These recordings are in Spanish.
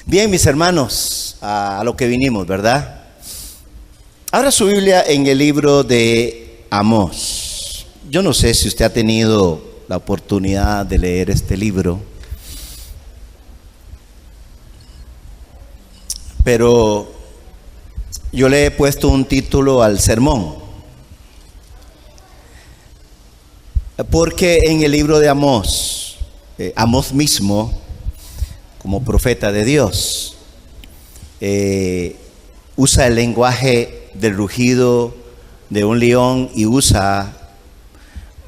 Bien, mis hermanos, a lo que vinimos, ¿verdad? Abra su Biblia en el libro de Amós. Yo no sé si usted ha tenido la oportunidad de leer este libro, pero yo le he puesto un título al sermón, porque en el libro de Amós, Amós mismo, como profeta de Dios, usa el lenguaje del rugido de un león y usa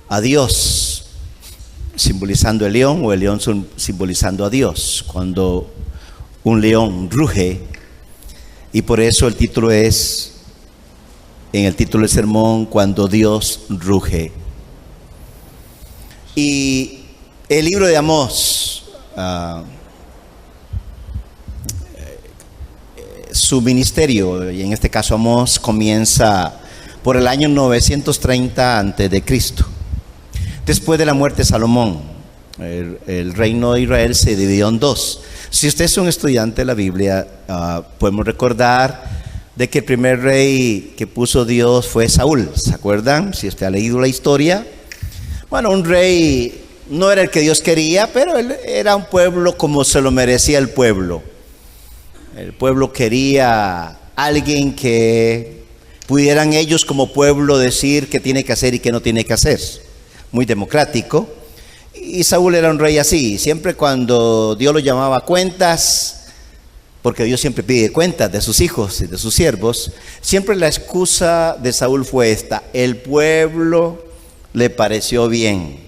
a Dios simbolizando el león, o el león simbolizando a Dios cuando un león ruge. Y por eso el título es, en el título del sermón, Cuando Dios ruge. Y el libro de Amós, su ministerio, y en este caso Amós, comienza por el año 930 a.C. Después de la muerte de Salomón. El reino de Israel se dividió en dos. Si usted es un estudiante de la Biblia, podemos recordar de que el primer rey que puso Dios fue Saúl. ¿Se acuerdan? Si usted ha leído la historia. Bueno, un rey no era el que Dios quería, pero él era un pueblo como se lo merecía el pueblo. El pueblo quería alguien que pudieran ellos como pueblo decir qué tiene que hacer y qué no tiene que hacer. Muy democrático. Y Saúl era un rey así. Siempre cuando Dios lo llamaba a cuentas, porque Dios siempre pide cuentas de sus hijos y de sus siervos, siempre la excusa de Saúl fue esta: el pueblo le pareció bien,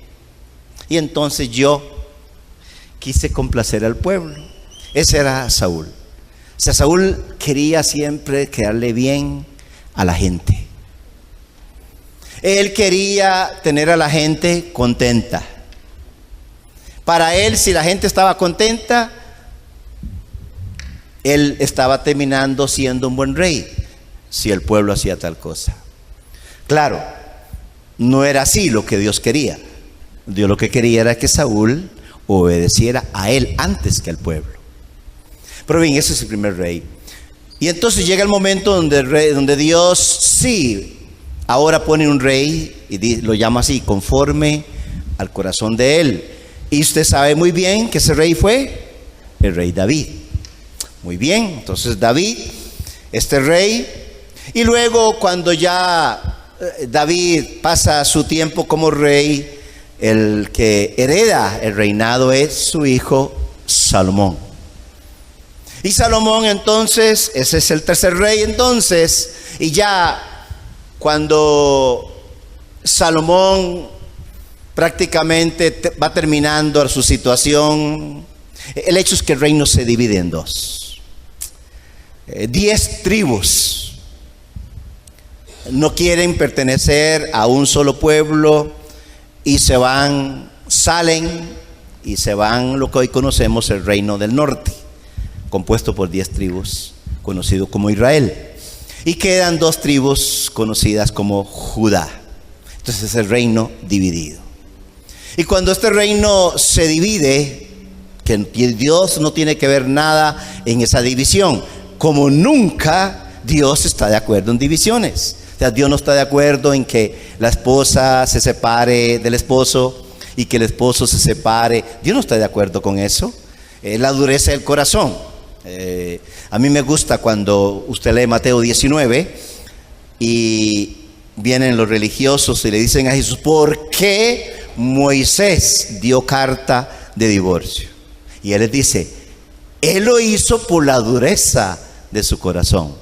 y entonces yo quise complacer al pueblo. Ese era Saúl. O sea, Saúl quería siempre quedarle bien a la gente. Él quería tener a la gente contenta. Para él, si la gente estaba contenta, él estaba terminando siendo un buen rey, si el pueblo hacía tal cosa. Claro, no era así lo que Dios quería. Dios lo que quería era que Saúl obedeciera a él antes que al pueblo. Pero bien, ese es el primer rey. Y entonces llega el momento donde Dios sí, ahora pone un rey, y lo llama así, conforme al corazón de él. Y usted sabe muy bien que ese rey fue el rey David. Muy bien, entonces David, este rey, y luego cuando ya David pasa su tiempo como rey, el que hereda el reinado es su hijo Salomón. Y Salomón entonces, ese es el tercer rey entonces, y ya cuando Salomón prácticamente va terminando su situación, el hecho es que el reino se divide en dos. 10 tribus no quieren pertenecer a un solo pueblo y salen y se van lo que hoy conocemos el reino del norte, compuesto por 10 tribus, conocido como Israel. Y quedan 2 tribus conocidas como Judá. Entonces es el reino dividido. Y cuando este reino se divide, que Dios no tiene que ver nada en esa división, como nunca Dios está de acuerdo en divisiones. O sea, Dios no está de acuerdo en que la esposa se separe del esposo y que el esposo se separe. Dios no está de acuerdo con eso. Es la dureza del corazón. A mí me gusta cuando usted lee Mateo 19 y vienen los religiosos y le dicen a Jesús: ¿por qué Moisés dio carta de divorcio? Y él les dice: él lo hizo por la dureza de su corazón.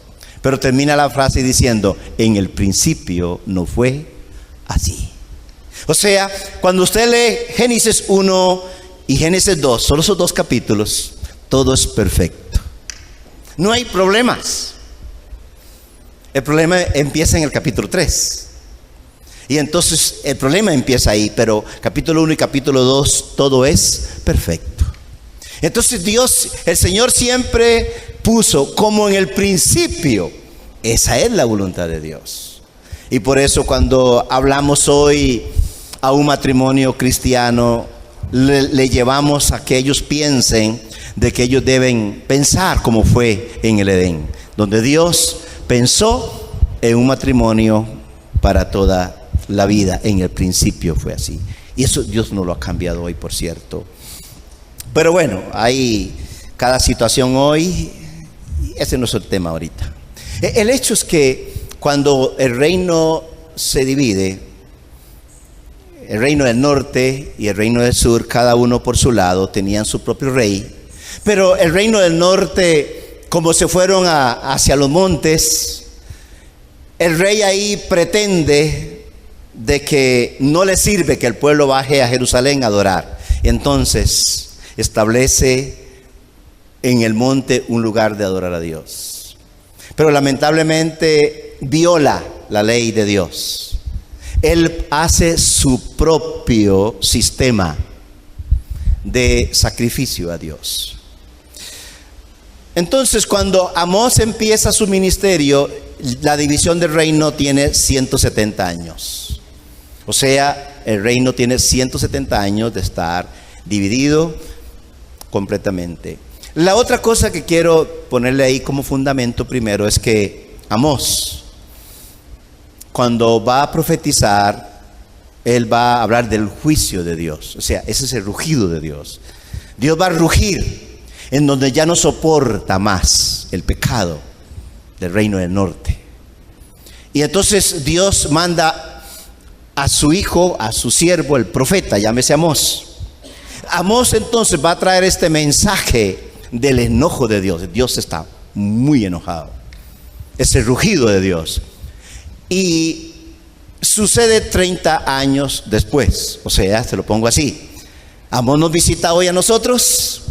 Pero termina la frase diciendo: en el principio no fue así. O sea, cuando usted lee Génesis 1 y Génesis 2, solo esos 2 capítulos, todo es perfecto. No hay problemas. El problema empieza en el capítulo 3. Y entonces el problema empieza ahí, pero capítulo 1 y capítulo 2, todo es perfecto. Entonces Dios, el Señor siempre puso como en el principio. Esa es la voluntad de Dios. Y por eso cuando hablamos hoy a un matrimonio cristiano, le llevamos a que ellos piensen de que ellos deben pensar como fue en el Edén, donde Dios pensó en un matrimonio para toda la vida. En el principio fue así. Y eso Dios no lo ha cambiado hoy, por cierto. Pero bueno, hay cada situación hoy. Ese no es el tema ahorita. El hecho es que cuando el reino se divide, el reino del norte y el reino del sur, cada uno por su lado, tenían su propio rey. Pero el reino del norte, como se fueron hacia los montes, el rey ahí pretende de que no le sirve que el pueblo baje a Jerusalén a adorar. Entonces establece en el monte un lugar de adorar a Dios. Pero lamentablemente viola la ley de Dios. Él hace su propio sistema de sacrificio a Dios. Entonces, cuando Amós empieza su ministerio, la división del reino tiene 170 años. O sea, el reino tiene 170 años de estar dividido completamente. La otra cosa que quiero ponerle ahí como fundamento primero es que Amós, cuando va a profetizar, él va a hablar del juicio de Dios. O sea, ese es el rugido de Dios. Dios va a rugir en donde ya no soporta más el pecado del reino del norte. Y entonces Dios manda a su hijo, a su siervo, el profeta, llámese Amós. Amós entonces va a traer este mensaje del enojo de Dios. Dios está muy enojado. Es el rugido de Dios. Y sucede 30 años después. O sea, te lo pongo así. Amós nos visita hoy a nosotros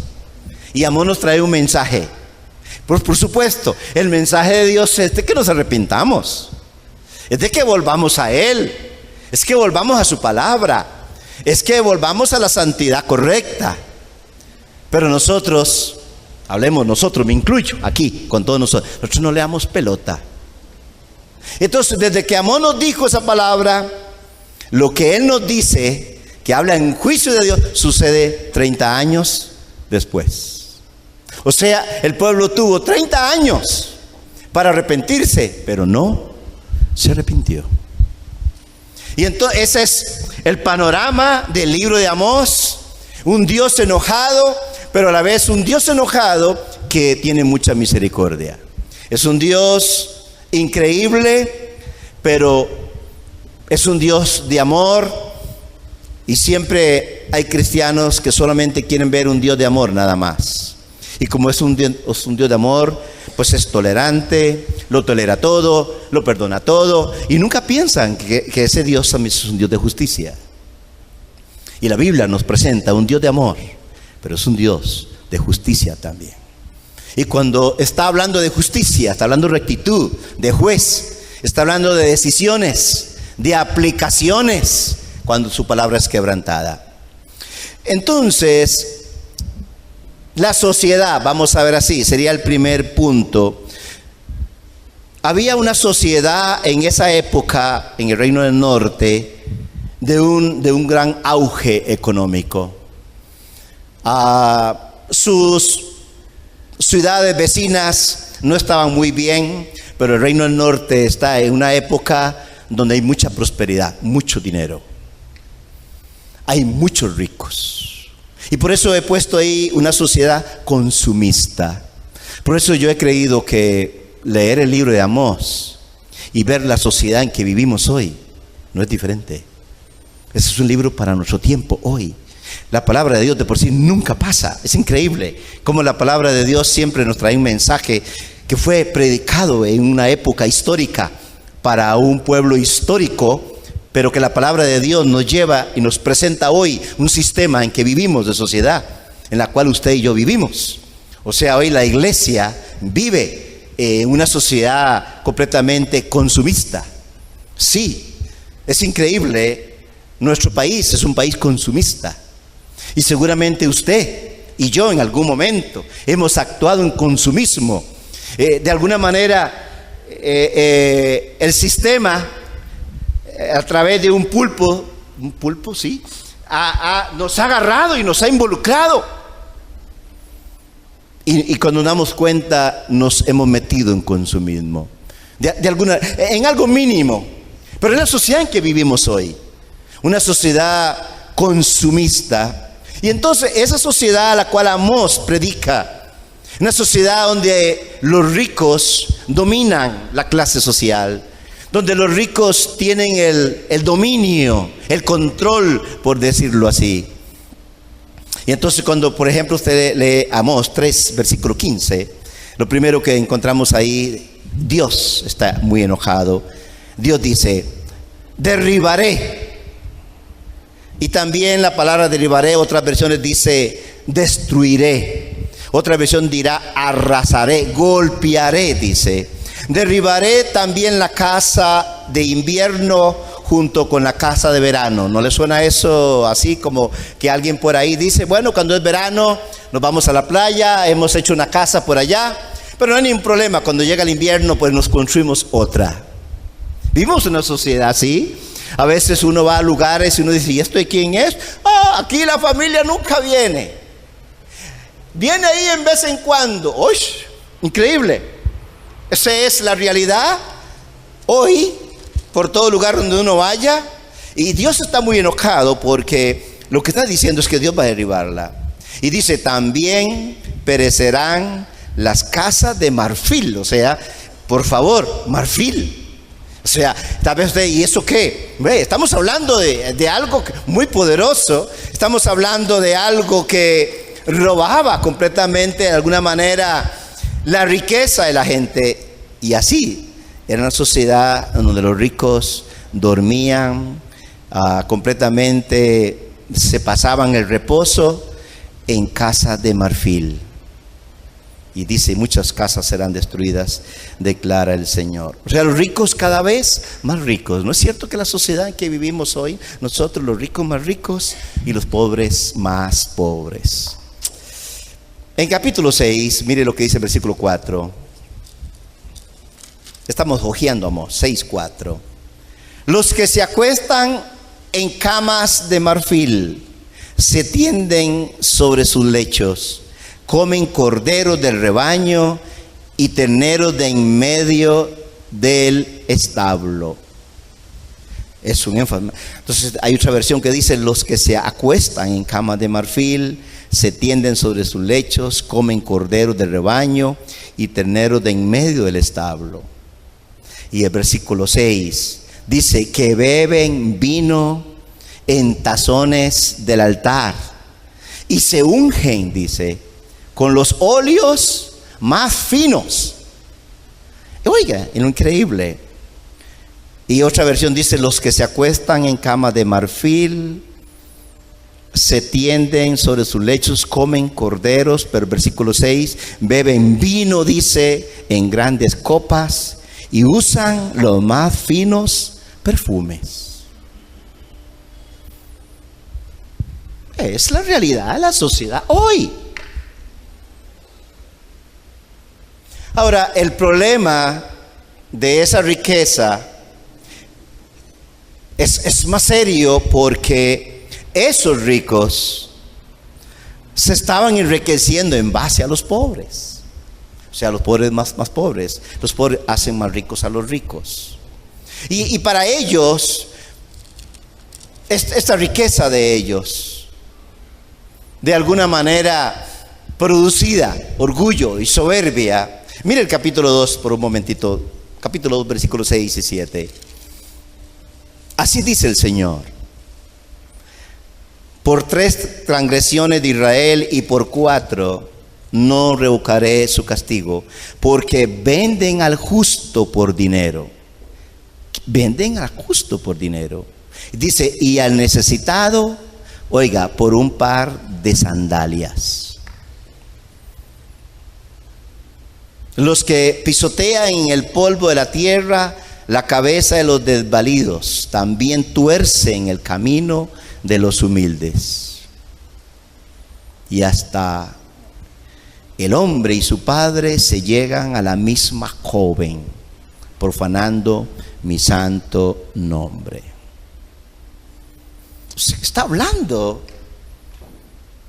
y Amós nos trae un mensaje. Por supuesto, el mensaje de Dios es de que nos arrepintamos. Es de que volvamos a Él. Es que volvamos a su palabra. Es que volvamos a la santidad correcta. Pero nosotros, hablemos nosotros, me incluyo aquí con todos nosotros no le damos pelota. Entonces, desde que Amós nos dijo esa palabra, lo que él nos dice, que habla en juicio de Dios, sucede 30 años después. O sea, el pueblo tuvo 30 años para arrepentirse, pero no se arrepintió. Y entonces ese es el panorama del libro de Amós. Un Dios enojado, pero a la vez un Dios enojado que tiene mucha misericordia. Es un Dios increíble, pero es un Dios de amor. Y siempre hay cristianos que solamente quieren ver un Dios de amor nada más. Y como es un Dios de amor, pues es tolerante, lo tolera todo, lo perdona todo. Y nunca piensan que ese Dios también es un Dios de justicia. Y la Biblia nos presenta un Dios de amor, pero es un Dios de justicia también. Y cuando está hablando de justicia, está hablando de rectitud, de juez, está hablando de decisiones, de aplicaciones, cuando su palabra es quebrantada. Entonces, la sociedad, vamos a ver así, sería el primer punto. Había una sociedad en esa época, en el Reino del Norte, de un gran auge económico. Sus ciudades vecinas no estaban muy bien, pero el Reino del Norte está en una época donde hay mucha prosperidad, mucho dinero. Hay muchos ricos. Y por eso he puesto ahí una sociedad consumista. Por eso yo he creído que leer el libro de Amós y ver la sociedad en que vivimos hoy no es diferente. Ese es un libro para nuestro tiempo hoy. La palabra de Dios de por sí nunca pasa. Es increíble cómo la palabra de Dios siempre nos trae un mensaje que fue predicado en una época histórica para un pueblo histórico, pero que la palabra de Dios nos lleva y nos presenta hoy un sistema en que vivimos de sociedad, en la cual usted y yo vivimos. O sea, hoy la iglesia vive en una sociedad completamente consumista. Sí, es increíble. Nuestro país es un país consumista. Y seguramente usted y yo en algún momento hemos actuado en consumismo. De alguna manera, el sistema, a través de un pulpo, sí, nos ha agarrado y nos ha involucrado. Y cuando nos damos cuenta, nos hemos metido en consumismo. En algo mínimo. Pero es la sociedad en que vivimos hoy. Una sociedad consumista. Y entonces esa sociedad a la cual Amós predica, una sociedad donde los ricos dominan la clase social, donde los ricos tienen el dominio, el control, por decirlo así. Y entonces cuando, por ejemplo, usted lee Amós 3, versículo 15, lo primero que encontramos ahí, Dios está muy enojado. Dios dice, derribaré. Y también la palabra derribaré, otras versiones dice, destruiré. Otra versión dirá, arrasaré, golpearé, dice. Derribaré también la casa de invierno junto con la casa de verano. ¿No le suena eso así como que alguien por ahí dice, bueno, cuando es verano nos vamos a la playa, hemos hecho una casa por allá, pero no hay ningún problema, cuando llega el invierno pues nos construimos otra? Vivimos en una sociedad así. A veces uno va a lugares y uno dice, ¿y esto de quién es? Aquí la familia nunca viene. Viene ahí en vez en cuando. ¡Uy! Increíble. Esa es la realidad hoy, por todo lugar donde uno vaya. Y Dios está muy enojado porque lo que está diciendo es que Dios va a derribarla. Y dice, también perecerán las casas de marfil. O sea, por favor, marfil. O sea, tal vez ¿y eso qué? Estamos hablando de algo muy poderoso. Estamos hablando de algo que robaba completamente, de alguna manera, la riqueza de la gente. Y así, era una sociedad donde los ricos dormían completamente, se pasaban el reposo en casas de marfil. Y dice, muchas casas serán destruidas, declara el Señor. O sea, los ricos cada vez más ricos. ¿No es cierto que la sociedad en que vivimos hoy, nosotros los ricos más ricos y los pobres más pobres? En capítulo 6, mire lo que dice el versículo 4. Estamos hojeando Amós 6:4. Los que se acuestan en camas de marfil se tienden sobre sus lechos, comen corderos del rebaño y terneros de en medio del establo. Es un énfasis. Entonces hay otra versión que dice, los que se acuestan en camas de marfil se tienden sobre sus lechos, comen corderos del rebaño y terneros de en medio del establo. Y el versículo 6 dice que beben vino en tazones del altar y se ungen, dice, con los óleos más finos. Oiga, es lo increíble. Y otra versión dice, los que se acuestan en cama de marfil se tienden sobre sus lechos, comen corderos, pero versículo 6, beben vino, dice, en grandes copas y usan los más finos perfumes. Es la realidad de la sociedad hoy. Ahora, el problema de esa riqueza es más serio porque esos ricos se estaban enriqueciendo en base a los pobres. O sea, los pobres más pobres. Los pobres hacen más ricos a los ricos. Y para ellos, esta riqueza de ellos, de alguna manera producida, orgullo y soberbia. Mire el capítulo 2 por un momentito. Capítulo 2, versículos 6 y 7. Así dice el Señor: por 3 transgresiones de Israel y por 4 no revocaré su castigo, porque venden al justo por dinero. Venden al justo por dinero. Dice, y al necesitado, oiga, por un par de sandalias. Los que pisotean en el polvo de la tierra la cabeza de los desvalidos, también tuercen el camino de los humildes. Y hasta el hombre y su padre se llegan a la misma joven, profanando mi santo nombre. Se está hablando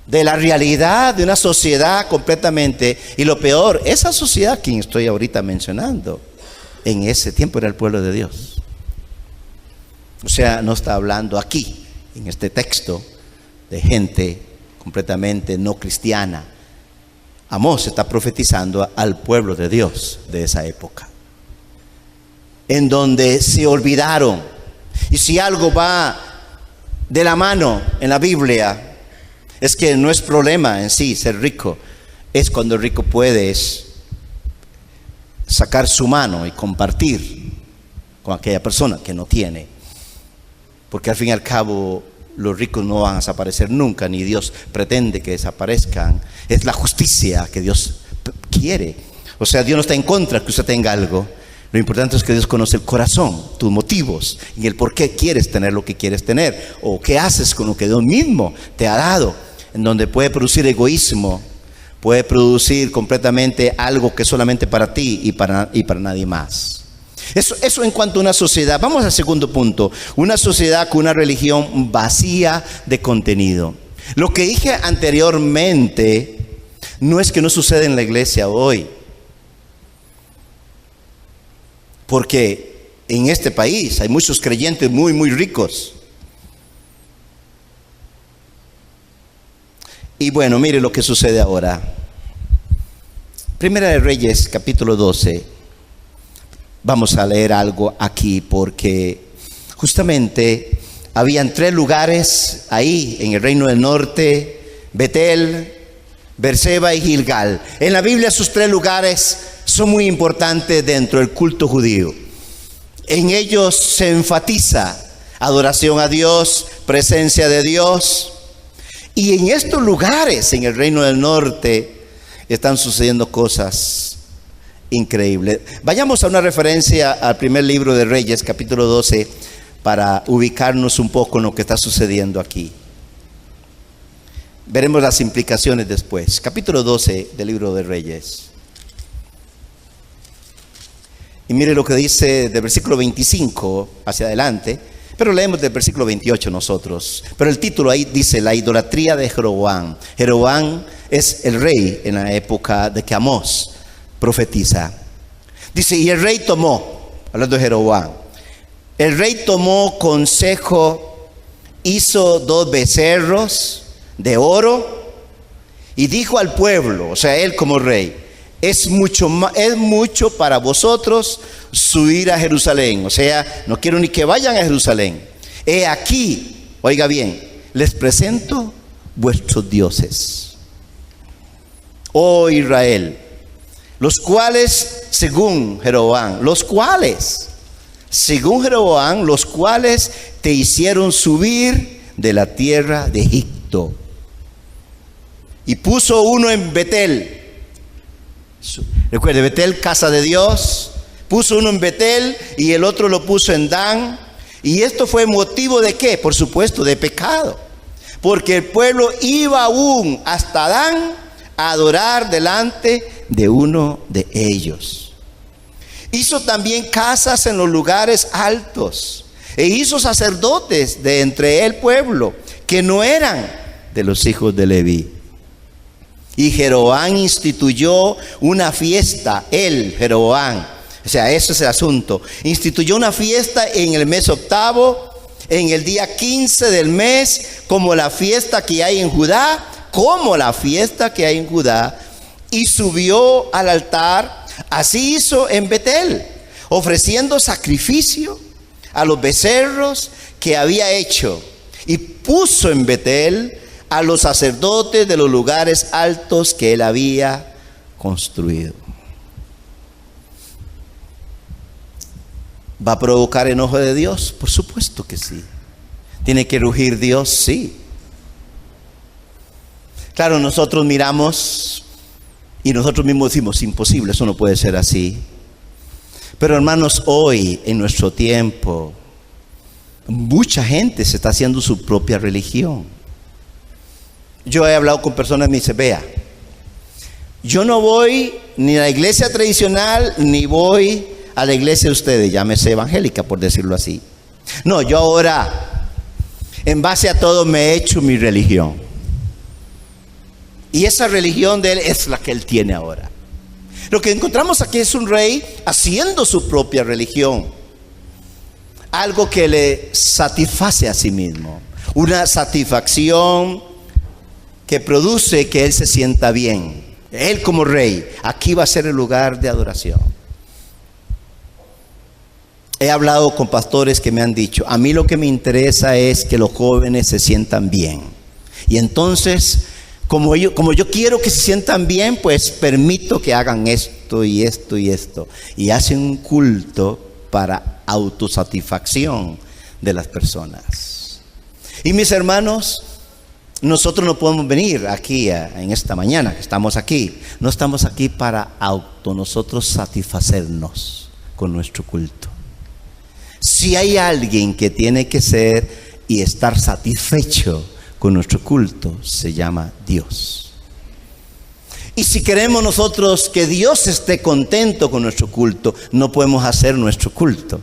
de la realidad de una sociedad completamente. Y lo peor, esa sociedad quien estoy ahorita mencionando, en ese tiempo era el pueblo de Dios. O sea, no está hablando aquí, en este texto, de gente completamente no cristiana. Amós está profetizando al pueblo de Dios de esa época, en donde se olvidaron. Y si algo va de la mano en la Biblia, es que no es problema en sí ser rico, es cuando el rico puede sacar su mano y compartir con aquella persona que no tiene, porque al fin y al cabo los ricos no van a desaparecer nunca, ni Dios pretende que desaparezcan. Es la justicia que Dios quiere. O sea, Dios no está en contra que usted tenga algo. Lo importante es que Dios conoce el corazón, tus motivos y el por qué quieres tener lo que quieres tener, o qué haces con lo que Dios mismo te ha dado, en donde puede producir egoísmo, puede producir completamente algo que es solamente para ti y para nadie más. Eso en cuanto a una sociedad. Vamos al segundo punto: una sociedad con una religión vacía de contenido. Lo que dije anteriormente no es que no sucede en la iglesia hoy, porque en este país hay muchos creyentes muy, muy ricos. Y bueno, mire lo que sucede ahora. Primera de Reyes, capítulo 12. Vamos a leer algo aquí, porque justamente habían 3 lugares ahí en el reino del norte: Betel, Berseba y Gilgal. En la Biblia esos 3 lugares son muy importantes dentro del culto judío. En ellos se enfatiza adoración a Dios, presencia de Dios. Y en estos lugares, en el reino del norte, están sucediendo cosas increíbles. Vayamos a una referencia al primer libro de Reyes, capítulo 12, para ubicarnos un poco en lo que está sucediendo aquí. Veremos las implicaciones después. Capítulo 12 del libro de Reyes. Y mire lo que dice del versículo 25 hacia adelante, pero leemos del versículo 28 nosotros. Pero el título ahí dice: la idolatría de Jeroboam. Jeroboam es el rey en la época de que Amós profetiza. Dice: y el rey tomó, hablando de Jeroboam, el rey tomó consejo, hizo 2 becerros de oro y dijo al pueblo, o sea, él como rey: es mucho para vosotros subir a Jerusalén. O sea, no quiero ni que vayan a Jerusalén. He aquí, oiga bien, les presento vuestros dioses, oh Israel, los cuales según Jeroboam, los cuales te hicieron subir de la tierra de Egipto. Y puso uno en Betel. Recuerde, Betel, casa de Dios. Puso uno en Betel y el otro lo puso en Dan. Y esto fue motivo de ¿qué? Por supuesto, de pecado. Porque el pueblo iba aún hasta Dan a adorar delante de uno de ellos. Hizo también casas en los lugares altos, e hizo sacerdotes de entre el pueblo que no eran de los hijos de Leví. Y Jeroboam instituyó una fiesta, Jeroboam, o sea, ese es el asunto. Instituyó una fiesta en el mes 8, en el día 15 del mes, como la fiesta que hay en Judá, y subió al altar. Así hizo en Betel, ofreciendo sacrificio a los becerros que había hecho, y puso en Betel a los sacerdotes de los lugares altos que él había construido. ¿Va a provocar enojo de Dios? Por supuesto que sí. ¿Tiene que rugir Dios? Sí. Claro, nosotros miramos y nosotros mismos decimos: imposible, eso no puede ser así. Pero hermanos, hoy en nuestro tiempo mucha gente se está haciendo su propia religión. Yo he hablado con personas que me dicen: vea, yo no voy ni a la iglesia tradicional ni voy a la iglesia de ustedes, llámese evangélica por decirlo así. No, yo ahora En base a todo me he hecho mi religión. Y esa religión de él es la que él tiene ahora. Lo que encontramos aquí es un rey haciendo su propia religión. Algo que le satisface a sí mismo. Una satisfacción que produce que él se sienta bien. Él como rey, aquí va a ser el lugar de adoración. He hablado con pastores que me han dicho, a mí lo que me interesa es que los jóvenes se sientan bien. Y entonces, como yo quiero que se sientan bien, pues permito que hagan esto y esto y esto. Y hacen un culto para autosatisfacción de las personas. Y mis hermanos, nosotros no podemos venir aquí en esta mañana que estamos aquí. No estamos aquí para nosotros satisfacernos con nuestro culto. Si hay alguien que tiene que ser y estar satisfecho con nuestro culto, se llama Dios. Y si queremos nosotros que Dios esté contento con nuestro culto, no podemos hacer nuestro culto.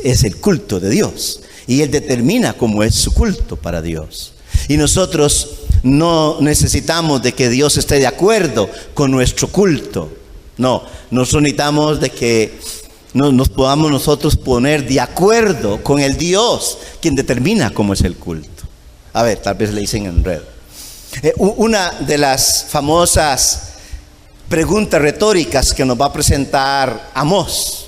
Es el culto de Dios. Y Él determina cómo es su culto para Dios. Y nosotros no necesitamos de que Dios esté de acuerdo con nuestro culto. No, nosotros necesitamos de que nos podamos nosotros poner de acuerdo con el Dios, quien determina cómo es el culto. A ver, tal vez le dicen enredo. Una de las famosas preguntas retóricas que nos va a presentar Amós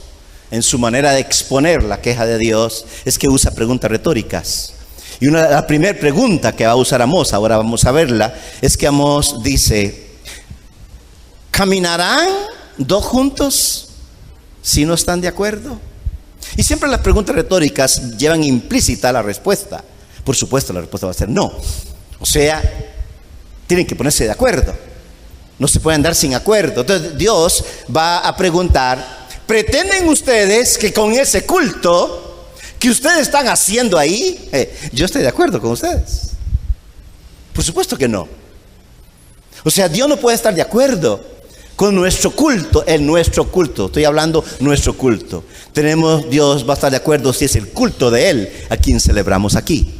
en su manera de exponer la queja de Dios es que usa preguntas retóricas. Y la primera pregunta que va a usar Amós, ahora vamos a verla, es que Amós dice: ¿caminarán dos juntos si no están de acuerdo? Y siempre las preguntas retóricas llevan implícita la respuesta. Por supuesto, la respuesta va a ser no. O sea, tienen que ponerse de acuerdo. No se puede andar sin acuerdo. Entonces Dios va a preguntar: ¿pretenden ustedes que con ese culto que ustedes están haciendo ahí, yo estoy de acuerdo con ustedes? Por supuesto que no. O sea, Dios no puede estar de acuerdo con nuestro culto, nuestro culto. Estoy hablando nuestro culto. Dios va a estar de acuerdo si es el culto de Él a quien celebramos aquí.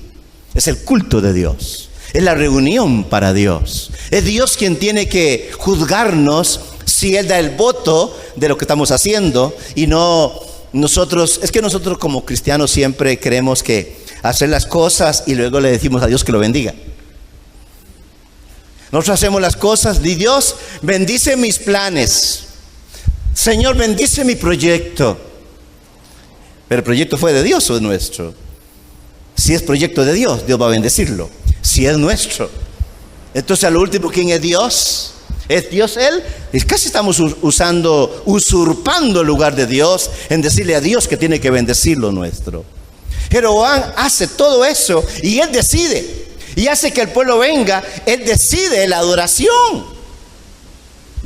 Es el culto de Dios. Es la reunión para Dios. Es Dios quien tiene que juzgarnos si Él da el voto de lo que estamos haciendo y no nosotros. Es que nosotros como cristianos siempre queremos que hacer las cosas y luego le decimos a Dios que lo bendiga. Nosotros hacemos las cosas y Dios bendice mis planes. Señor, bendice mi proyecto. Pero el proyecto fue de Dios o es nuestro. Si es proyecto de Dios, Dios va a bendecirlo. Si es nuestro, entonces a lo último, ¿quién es Dios? ¿Es Dios Él? Y casi estamos usurpando el lugar de Dios en decirle a Dios que tiene que bendecir lo nuestro. Jeroboam hace todo eso y él decide. Y hace que el pueblo venga. Él decide la adoración.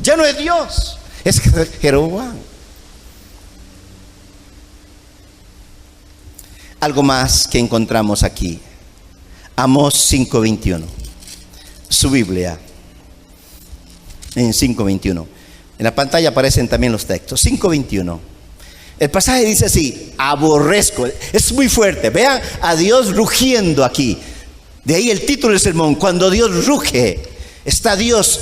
Ya no es Dios, es Jeroboam. Algo más que encontramos aquí. Amós 5:21. Su Biblia. En 5:21. En la pantalla aparecen también los textos. 5:21. El pasaje dice así: aborrezco. Es muy fuerte. Vean a Dios rugiendo aquí. De ahí el título del sermón: cuando Dios ruge. Está Dios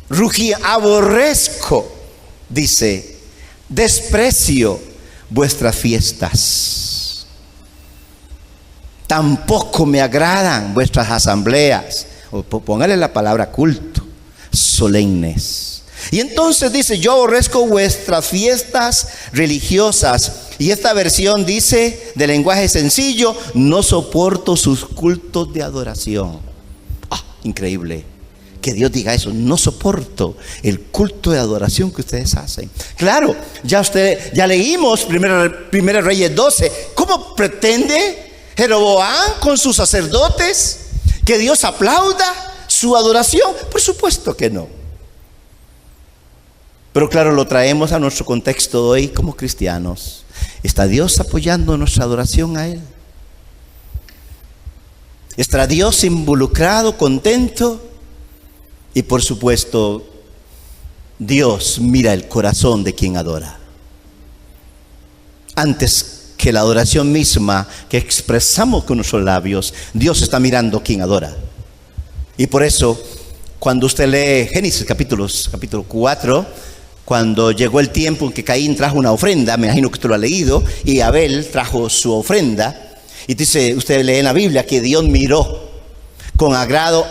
rugiendo. Aborrezco, dice, desprecio vuestras fiestas. Tampoco me agradan vuestras asambleas. Póngale la palabra culto, solemnes. Y entonces dice: yo aborrezco vuestras fiestas religiosas. Y esta versión dice, de lenguaje sencillo: no soporto sus cultos de adoración. Increíble que Dios diga eso. No soporto el culto de adoración que ustedes hacen. Claro, ya leímos Primera Reyes 12. ¿Cómo pretende Jeroboam con sus sacerdotes que Dios aplauda su adoración? Por supuesto que no. Pero claro, lo traemos a nuestro contexto hoy como cristianos. ¿Está Dios apoyando nuestra adoración a Él? ¿Estará Dios involucrado, contento? Y por supuesto, Dios mira el corazón de quien adora. Antes que la adoración misma que expresamos con nuestros labios, Dios está mirando quién adora. Y por eso, cuando usted lee Génesis capítulo 4, cuando llegó el tiempo en que Caín trajo una ofrenda, me imagino que usted lo ha leído, y Abel trajo su ofrenda, y dice, usted lee en la Biblia que Dios miró con agrado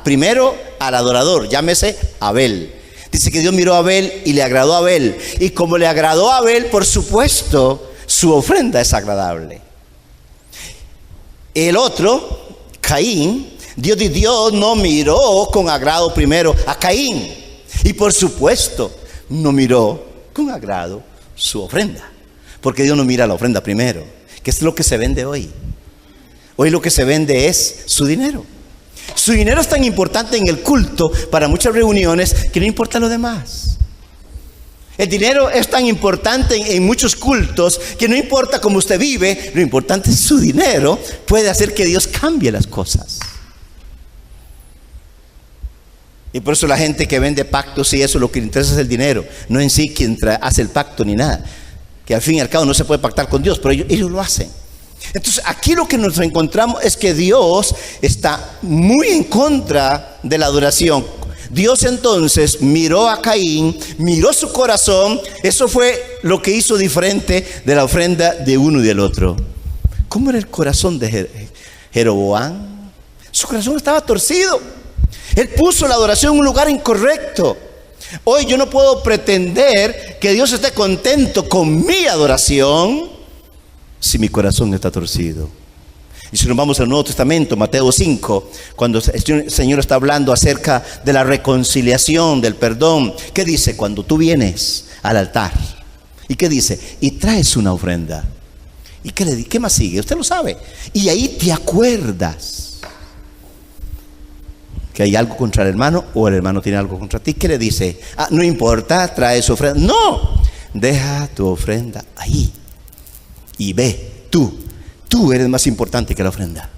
primero al adorador, llámese Abel. Dice que Dios miró a Abel y le agradó a Abel. Y como le agradó a Abel, por supuesto, su ofrenda es agradable. El otro, Caín, Dios no miró con agrado primero a Caín. Y por supuesto, no miró con agrado su ofrenda. Porque Dios no mira la ofrenda primero, que es lo que se vende hoy. Hoy lo que se vende es su dinero. Su dinero es tan importante en el culto para muchas reuniones que no importa lo demás. El dinero es tan importante en muchos cultos que no importa cómo usted vive, lo importante es su dinero. Puede hacer que Dios cambie las cosas. Y por eso la gente que vende pactos y eso, lo que le interesa es el dinero, no en sí quien hace el pacto ni nada. Que al fin y al cabo no se puede pactar con Dios, pero ellos lo hacen. Entonces aquí lo que nos encontramos es que Dios está muy en contra de la adoración. Dios entonces miró a Caín, miró su corazón. Eso fue lo que hizo diferente de la ofrenda de uno y del otro. ¿Cómo era el corazón de Jeroboam? Su corazón estaba torcido. Él puso la adoración en un lugar incorrecto. Hoy yo no puedo pretender que Dios esté contento con mi adoración si mi corazón está torcido. Y si nos vamos al Nuevo Testamento, Mateo 5, cuando el Señor está hablando acerca de la reconciliación, del perdón, ¿qué dice? Cuando tú vienes al altar, ¿y qué dice? Y traes una ofrenda. ¿Y qué más sigue? Usted lo sabe. Y ahí te acuerdas que hay algo contra el hermano, o el hermano tiene algo contra ti. ¿Qué le dice? No importa, trae su ofrenda. No, deja tu ofrenda ahí y ve. Tú eres más importante que la ofrenda.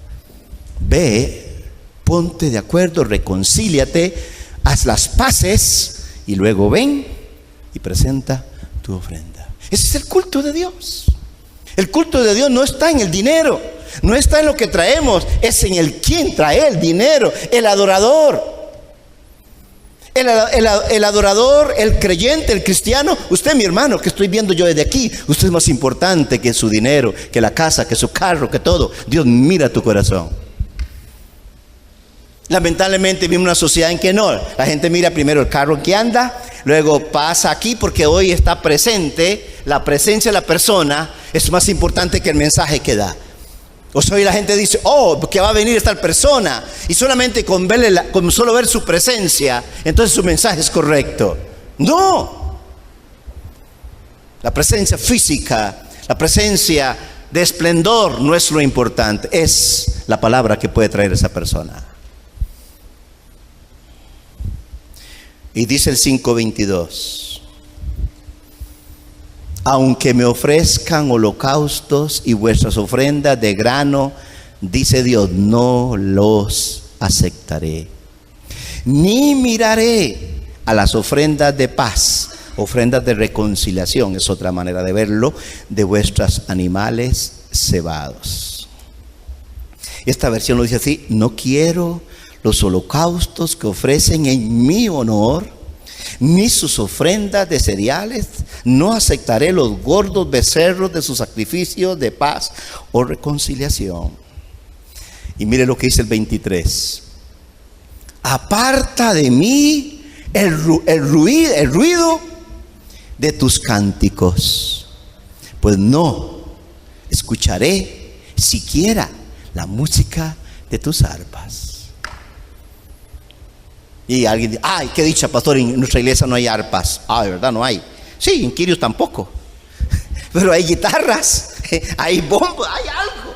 Ve, ponte de acuerdo, reconcíliate, haz las paces y luego ven y presenta tu ofrenda. Ese es el culto de Dios. El culto de Dios no está en el dinero, no está en lo que traemos, es en el quien trae el dinero, el adorador. El adorador, el creyente, el cristiano. Usted, mi hermano, que estoy viendo yo desde aquí, usted es más importante que su dinero, que la casa, que su carro, que todo. Dios mira tu corazón. Lamentablemente vivimos una sociedad en que no. La gente mira primero el carro en que anda, luego pasa aquí porque hoy está presente. La presencia de la persona es más importante que el mensaje que da. O sea, hoy la gente dice, que va a venir esta persona, y solamente con solo ver su presencia, entonces su mensaje es correcto. No. La presencia física, la presencia de esplendor no es lo importante, es la palabra que puede traer esa persona. Y dice el 5:22. Aunque me ofrezcan holocaustos y vuestras ofrendas de grano, dice Dios, no los aceptaré. Ni miraré a las ofrendas de paz, ofrendas de reconciliación, es otra manera de verlo, de vuestros animales cebados. Esta versión lo dice así: no quiero los holocaustos que ofrecen en mi honor, ni sus ofrendas de cereales. No aceptaré los gordos becerros de sus sacrificios de paz o reconciliación. Y mire lo que dice el 23. Aparta de mí el ruido de tus cánticos, pues no escucharé siquiera la música de tus arpas. Y alguien dice, ay, qué dicha, pastor, en nuestra iglesia no hay arpas. De verdad no hay. Sí, en Quirios tampoco. Pero hay guitarras, hay bombos, hay algo.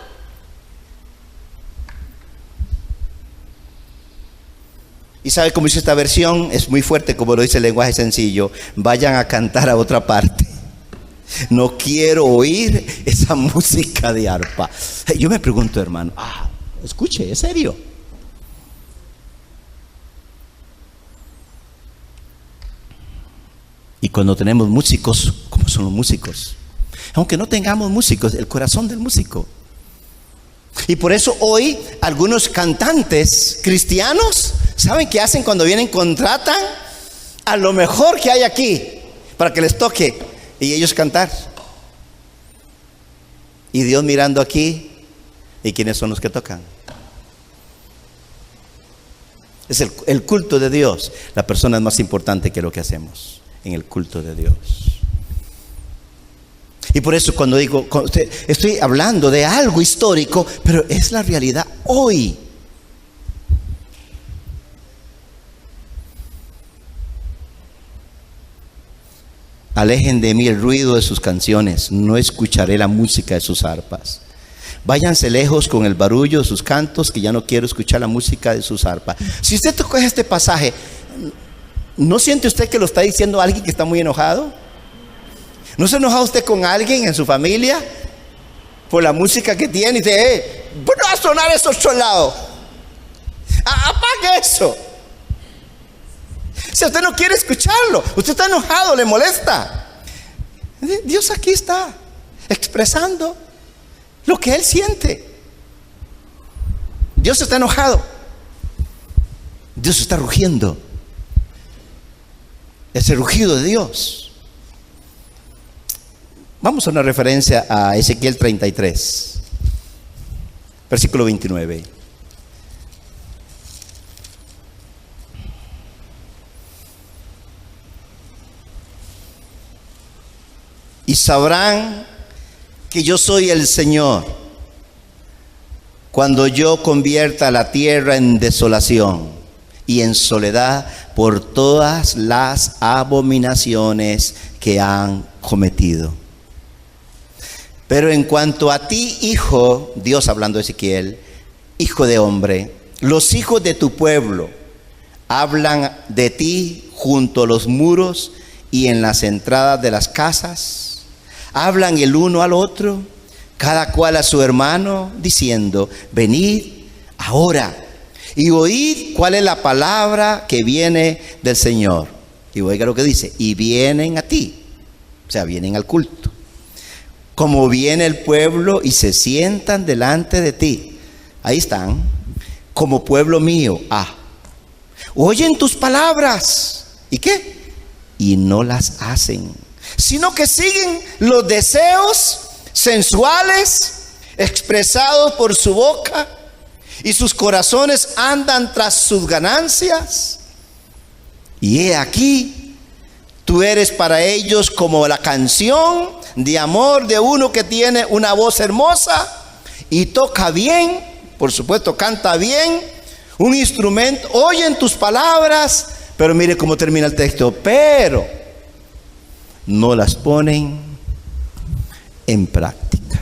Y sabe cómo dice esta versión, es muy fuerte como lo dice el lenguaje sencillo. Vayan a cantar a otra parte. No quiero oír esa música de arpa. Yo me pregunto, hermano, escuche, ¿es serio? Y cuando tenemos músicos, ¿cómo son los músicos? Aunque no tengamos músicos, el corazón del músico. Y por eso hoy algunos cantantes cristianos, ¿saben qué hacen cuando vienen? Contratan a lo mejor que hay aquí para que les toque y ellos cantar. Y Dios mirando aquí, ¿y quiénes son los que tocan? Es el culto de Dios. La persona es más importante que lo que hacemos en el culto de Dios. Y por eso cuando digo, estoy hablando de algo histórico, pero es la realidad hoy. Alejen de mí el ruido de sus canciones, no escucharé la música de sus arpas. Váyanse lejos con el barullo de sus cantos, que ya no quiero escuchar la música de sus arpas. Si usted toca este pasaje, ¿no siente usted que lo está diciendo alguien que está muy enojado? ¿No se enoja usted con alguien en su familia por la música que tiene y dice, no va a sonar eso cholado? Apague eso. Si usted no quiere escucharlo, usted está enojado, le molesta. Dios aquí está expresando lo que Él siente. Dios está enojado. Dios está rugiendo. Es el rugido de Dios. Vamos a una referencia a Ezequiel 33, versículo 29. Y sabrán que yo soy el Señor cuando yo convierta la tierra en desolación y en soledad por todas las abominaciones que han cometido. Pero en cuanto a ti, hijo, Dios hablando de Ezequiel, hijo de hombre, los hijos de tu pueblo hablan de ti junto a los muros y en las entradas de las casas. Hablan el uno al otro, cada cual a su hermano, diciendo, venid ahora y oíd cuál es la palabra que viene del Señor. Y oiga lo que dice, y vienen a ti, o sea, vienen al culto. Como viene el pueblo y se sientan delante de ti. Ahí están, como pueblo mío. Oyen tus palabras. ¿Y qué? Y no las hacen, sino que siguen los deseos sensuales expresados por su boca, y sus corazones andan tras sus ganancias. Y he aquí, tú eres para ellos como la canción de amor de uno que tiene una voz hermosa y toca bien, por supuesto canta bien, un instrumento. Oyen tus palabras, pero mire cómo termina el texto, pero no las ponen en práctica.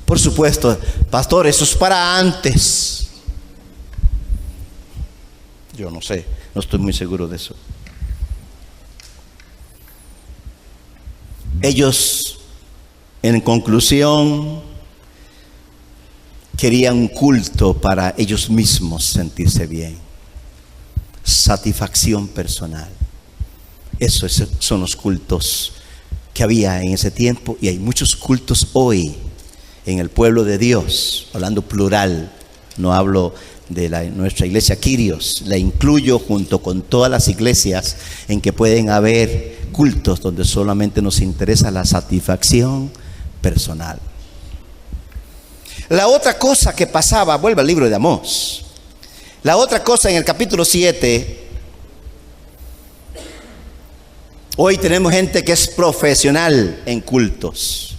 Por supuesto, pastor, eso es para antes. Yo no sé, no estoy muy seguro de eso. Ellos, en conclusión, querían un culto para ellos mismos sentirse bien, satisfacción personal. Esos son los cultos que había en ese tiempo, y hay muchos cultos hoy en el pueblo de Dios, hablando plural, no hablo de nuestra iglesia Kyrios, la incluyo junto con todas las iglesias en que pueden haber cultos donde solamente nos interesa la satisfacción personal. La otra cosa que pasaba, vuelve al libro de Amós, la otra cosa en el capítulo 7, hoy tenemos gente que es profesional en cultos,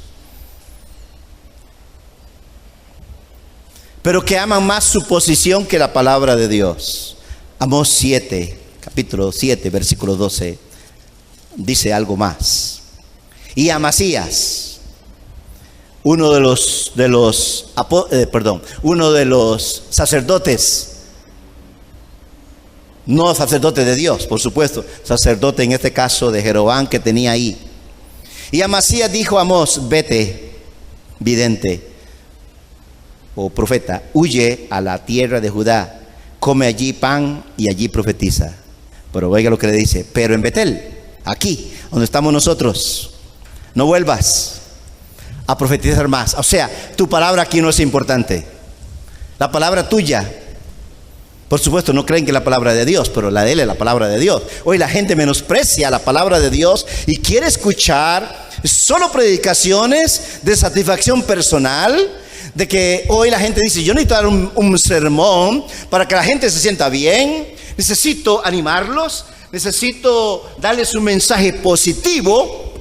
pero que aman más su posición que la palabra de Dios. Amós 7, capítulo 7, versículo 12, dice algo más. Y Amasías, uno de los sacerdotes, no sacerdote de Dios, por supuesto, sacerdote en este caso de Jeroboam que tenía ahí. Y Amasías dijo a Amós, vete, vidente o profeta, huye a la tierra de Judá, come allí pan y allí profetiza. Pero oiga lo que le dice, pero en Betel, aquí donde estamos nosotros, no vuelvas a profetizar más. O sea, tu palabra aquí no es importante. La palabra tuya, por supuesto, no creen que es la palabra de Dios, pero la de él es la palabra de Dios. Hoy la gente menosprecia la palabra de Dios y quiere escuchar solo predicaciones de satisfacción personal, de que hoy la gente dice, yo necesito dar un sermón para que la gente se sienta bien, necesito animarlos, necesito darles un mensaje positivo,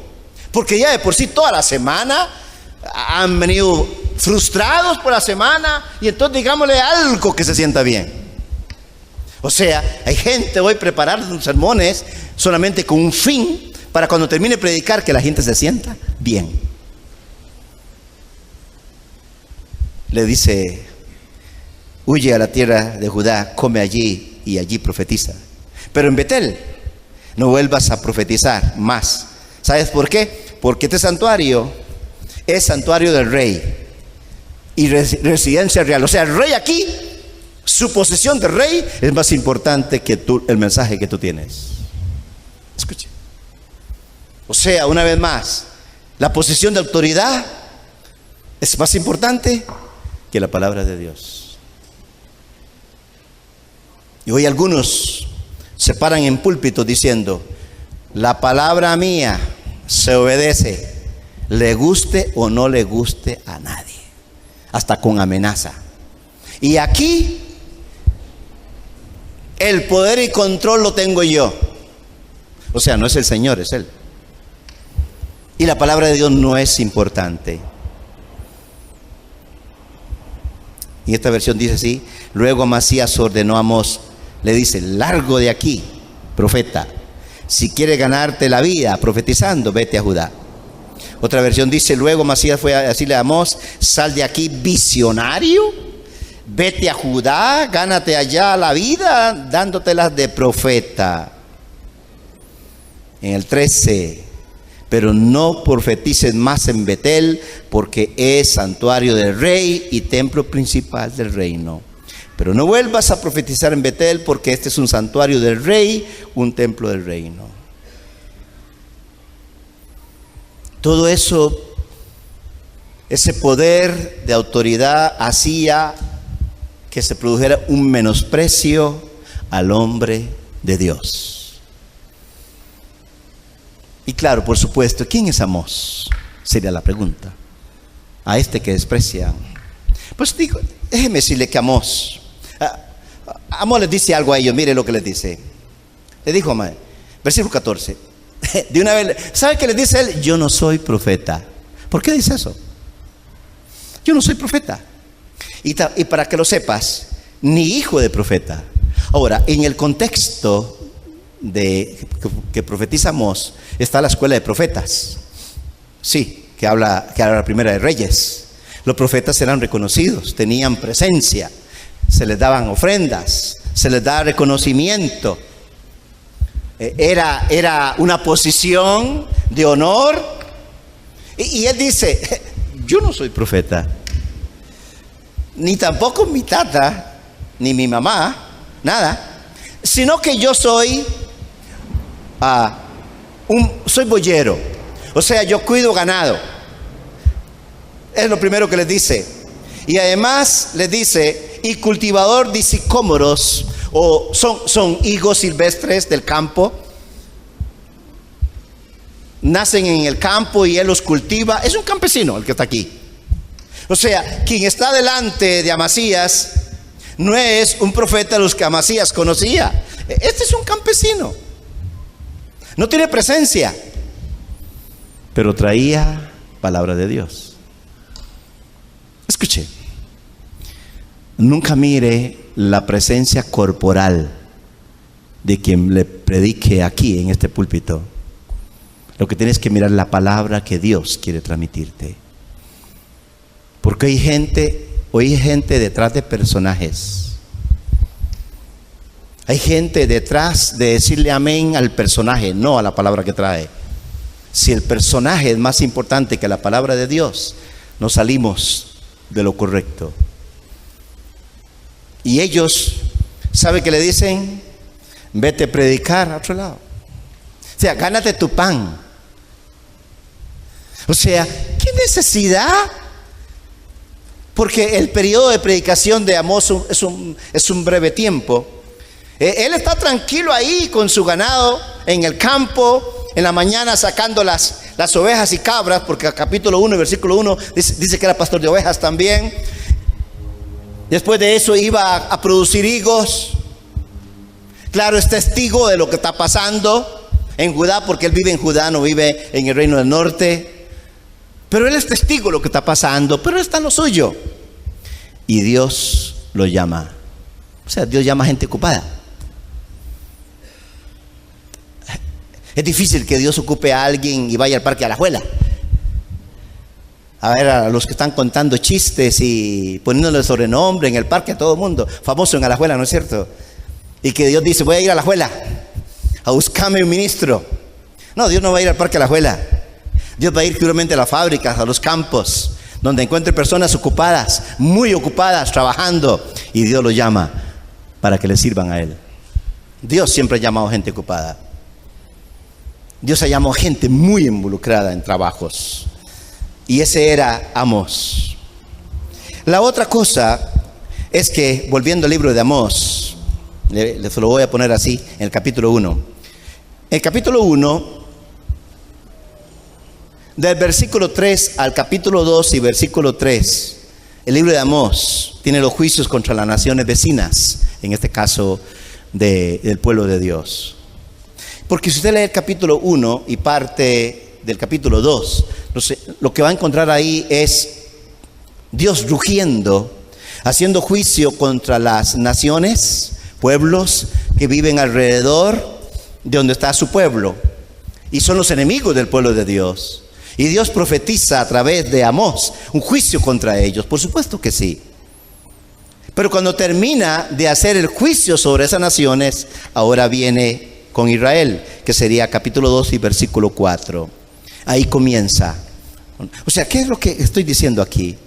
porque ya de por sí toda la semana han venido frustrados por la semana, y entonces digámosle algo que se sienta bien. O sea, hay gente hoy preparando sermones solamente con un fin, para cuando termine de predicar que la gente se sienta bien. Le dice, huye a la tierra de Judá, come allí y allí profetiza. Pero en Betel no vuelvas a profetizar más. ¿Sabes por qué? Porque este santuario es santuario del rey y residencia real. O sea, el rey aquí, su posesión de rey es más importante que el mensaje que tú tienes. Escuche. O sea, una vez más, la posición de autoridad es más importante que la palabra de Dios. Y hoy algunos se paran en púlpitos diciendo, la palabra mía se obedece, le guste o no le guste a nadie, hasta con amenaza. Y aquí el poder y control lo tengo yo. O sea, no es el Señor, es Él. Y la palabra de Dios no es importante. Y esta versión dice así: luego Amasías ordenó a Amós, le dice, largo de aquí, profeta, si quieres ganarte la vida profetizando, vete a Judá. Otra versión dice, luego Amasías fue a decirle a Amós, sal de aquí, visionario, vete a Judá, gánate allá la vida dándotelas de profeta. En el 13, pero no profetices más en Betel, porque es santuario del rey y templo principal del reino. Pero no vuelvas a profetizar en Betel, porque este es un santuario del rey, un templo del reino. Todo eso, ese poder de autoridad hacía que se produjera un menosprecio al hombre de Dios. Y claro, por supuesto, ¿quién es Amós? Sería la pregunta. A este que desprecian. Pues digo, déjeme decirle que Amós les dice algo a ellos. Mire lo que les dice. Le dijo, versículo 14. De una vez, ¿sabe qué les dice él? Yo no soy profeta. ¿Por qué dice eso? Yo no soy profeta. Y para que lo sepas, ni hijo de profeta. Ahora, en el contexto que profetiza Amós, está la escuela de profetas. Sí, que habla la primera de Reyes. Los profetas eran reconocidos, tenían presencia, se les daban ofrendas, se les daba reconocimiento. Era una posición de honor. Y él dice, yo no soy profeta, ni tampoco mi tata, ni mi mamá, nada, sino que yo soy soy boyero. O sea, yo cuido ganado. Es lo primero que les dice. Y además les dice, y cultivador de sicómoros, o son higos silvestres del campo. Nacen en el campo y él los cultiva. Es un campesino el que está aquí. O sea, quien está delante de Amasías no es un profeta de los que Amasías conocía. Este es un campesino. No tiene presencia, pero traía palabra de Dios. Escuche, nunca mire la presencia corporal de quien le predique aquí en este púlpito. Lo que tienes que mirar es la palabra que Dios quiere transmitirte. Porque hay gente detrás de personajes. Hay gente detrás de decirle amén al personaje, no a la palabra que trae. Si el personaje es más importante que la palabra de Dios, nos salimos de lo correcto. Y ellos, ¿sabe qué le dicen? Vete a predicar a otro lado. O sea, gánate tu pan. O sea, ¿qué necesidad? Porque el periodo de predicación de Amós es un breve tiempo. Él está tranquilo ahí con su ganado en el campo, en la mañana sacando las ovejas y cabras, porque el capítulo 1, versículo 1 dice que era pastor de ovejas también. Después de eso iba a producir higos. Claro, es testigo de lo que está pasando en Judá, porque él vive en Judá, no vive en el reino del norte. Pero él es testigo de lo que está pasando, pero él está en lo suyo. Y Dios lo llama. O sea, Dios llama a gente ocupada. Es difícil que Dios ocupe a alguien y vaya al parque Alajuela a ver a los que están contando chistes y poniéndole sobrenombre en el parque a todo el mundo, famoso en Alajuela, ¿no es cierto? Y que Dios dice, voy a ir a Alajuela a buscarme un ministro. No, Dios no va a ir al parque Alajuela. Dios va a ir puramente a las fábricas, a los campos, donde encuentre personas ocupadas, muy ocupadas, trabajando, y Dios los llama para que le sirvan a Él. Dios siempre ha llamado gente ocupada. Dios ha llamado gente muy involucrada en trabajos. Y ese era Amós. La otra cosa es que, volviendo al libro de Amós, les lo voy a poner así, en el capítulo 1. En el capítulo 1, del versículo 3 al capítulo 2 y versículo 3, el libro de Amós tiene los juicios contra las naciones vecinas, en este caso del pueblo de Dios. Porque si usted lee el capítulo 1 y parte del capítulo 2, lo que va a encontrar ahí es Dios rugiendo, haciendo juicio contra las naciones, pueblos que viven alrededor de donde está su pueblo, y son los enemigos del pueblo de Dios. Y Dios profetiza a través de Amós un juicio contra ellos, por supuesto que sí. Pero cuando termina de hacer el juicio sobre esas naciones, ahora viene con Israel, que sería capítulo 2 y versículo 4. Ahí comienza. O sea, ¿qué es lo que estoy diciendo aquí?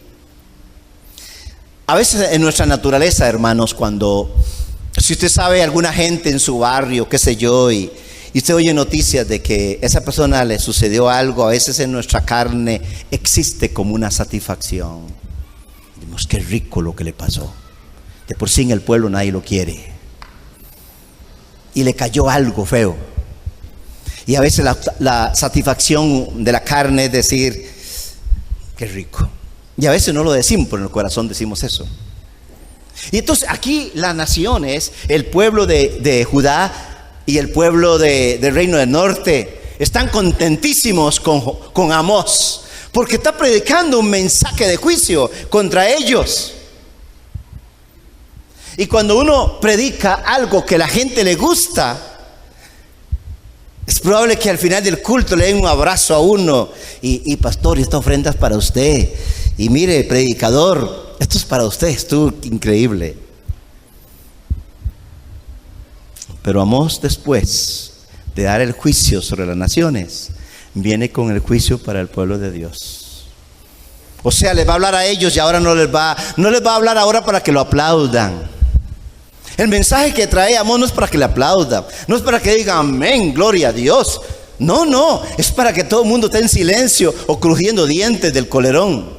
A veces en nuestra naturaleza, hermanos, si usted sabe alguna gente en su barrio, qué sé yo, y usted oye noticias de que a esa persona le sucedió algo, a veces en nuestra carne existe como una satisfacción. Decimos, qué rico lo que le pasó. De por sí en el pueblo nadie lo quiere. Y le cayó algo feo. Y a veces la satisfacción de la carne es decir, qué rico. Y a veces no lo decimos, pero en el corazón decimos eso. Y entonces aquí las naciones, el pueblo de Judá y el pueblo del reino del norte, están contentísimos con Amós, porque está predicando un mensaje de juicio contra ellos. Y cuando uno predica algo que a la gente le gusta, es probable que al final del culto le den un abrazo a uno. Y pastor, esta ofrenda es para usted. Y mire, predicador, esto es para usted. Estuvo increíble. Pero Amós, después de dar el juicio sobre las naciones, viene con el juicio para el pueblo de Dios. O sea, les va a hablar a ellos y ahora no les va a hablar ahora para que lo aplaudan. El mensaje que trae Amós no es para que le aplaudan, no es para que digan amén, gloria a Dios. No, es para que todo el mundo esté en silencio o crujiendo dientes del colerón